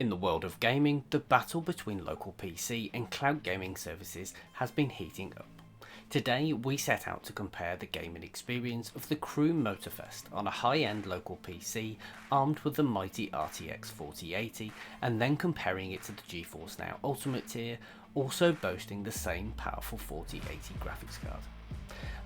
In the world of gaming, the battle between local PC and cloud gaming services has been heating up. Today we set out to compare the gaming experience of the Crew Motorfest on a high-end local PC armed with the mighty RTX 4080 and then comparing it to the GeForce NOW Ultimate tier, also boasting the same powerful 4080 graphics card.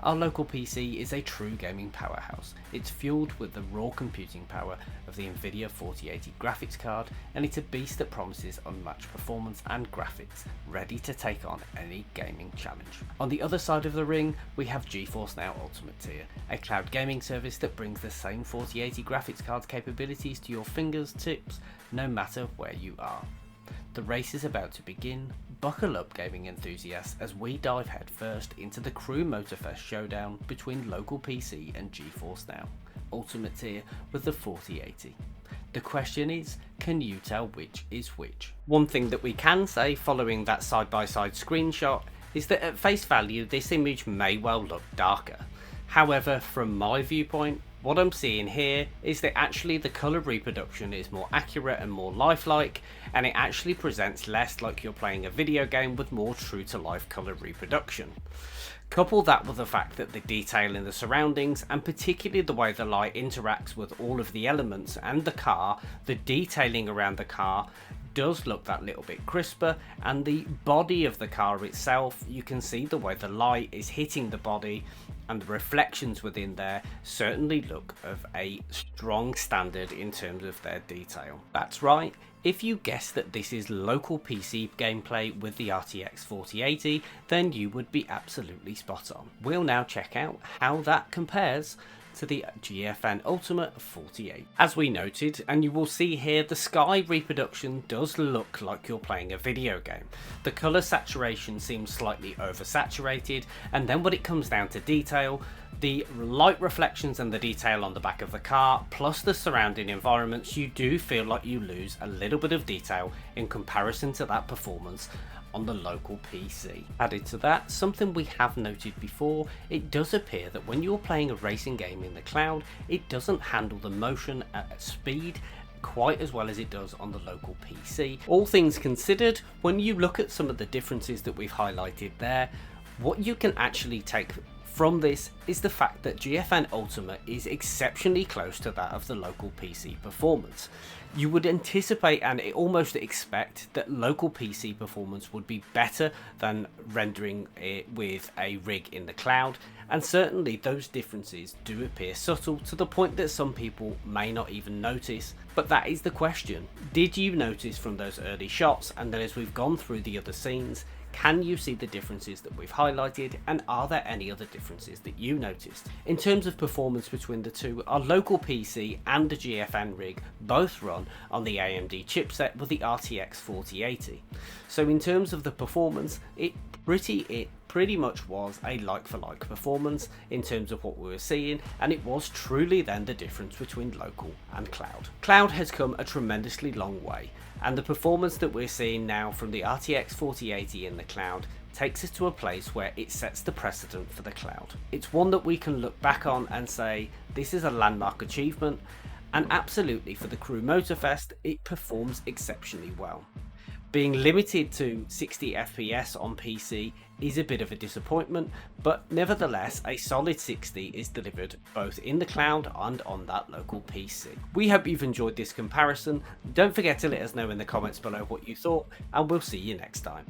Our local PC is a true gaming powerhouse. It's fueled with the raw computing power of the Nvidia 4080 graphics card, and it's a beast that promises unmatched performance and graphics, ready to take on any gaming challenge. On the other side of the ring, we have GeForce NOW Ultimate tier, a cloud gaming service that brings the same 4080 graphics card's capabilities to your fingertips, no matter where you are. The race is about to begin. Buckle up, gaming enthusiasts, as we dive headfirst into the Crew Motorfest showdown between local PC and GeForce NOW Ultimate tier with the 4080. The question is, can you tell which is which? One thing that we can say following that side-by-side screenshot is that at face value this image may well look darker. However, from my viewpoint, what I'm seeing here is that actually the colour reproduction is more accurate and more lifelike, and it actually presents less like you're playing a video game with more true to life colour reproduction. Couple that with the fact that the detail in the surroundings, and particularly the way the light interacts with all of the elements and the car, the detailing around the car does look that little bit crisper, and the body of the car itself, you can see the way the light is hitting the body and the reflections within there certainly look of a strong standard in terms of their detail. That's right, if you guess that this is local PC gameplay with the RTX 4080, then you would be absolutely spot on. We'll now check out how that compares to the GFN Ultimate 48. As we noted, and you will see here, the sky reproduction does look like you're playing a video game. The colour saturation seems slightly oversaturated, and then when it comes down to detail, the light reflections and the detail on the back of the car, plus the surrounding environments, you do feel like you lose a little bit of detail in comparison to that performance on the local PC. Added to that, something we have noted before, it does appear that when you're playing a racing game in the cloud, it doesn't handle the motion at speed quite as well as it does on the local PC. All things considered, when you look at some of the differences that we've highlighted there, what you can actually take from this is the fact that GFN Ultimate is exceptionally close to that of the local PC performance. You would anticipate and almost expect that local PC performance would be better than rendering it with a rig in the cloud, and certainly those differences do appear subtle to the point that some people may not even notice. But that is the question. Did you notice from those early shots, and then as we've gone through the other scenes, can you see the differences that we've highlighted, and are there any other differences that you noticed? In terms of performance between the two, our local PC and the GFN rig both run on the AMD chipset with the RTX 4080. So in terms of the performance, it pretty much was a like-for-like performance in terms of what we were seeing, and it was truly then the difference between local and cloud. Cloud has come a tremendously long way, and the performance that we're seeing now from the RTX 4080 in the cloud takes us to a place where it sets the precedent for the cloud. It's one that we can look back on and say this is a landmark achievement, and absolutely for the Crew Motorfest it performs exceptionally well. Being limited to 60 FPS on PC is a bit of a disappointment, but nevertheless a solid 60 is delivered both in the cloud and on that local PC. We hope you've enjoyed this comparison. Don't forget to let us know in the comments below what you thought, and we'll see you next time.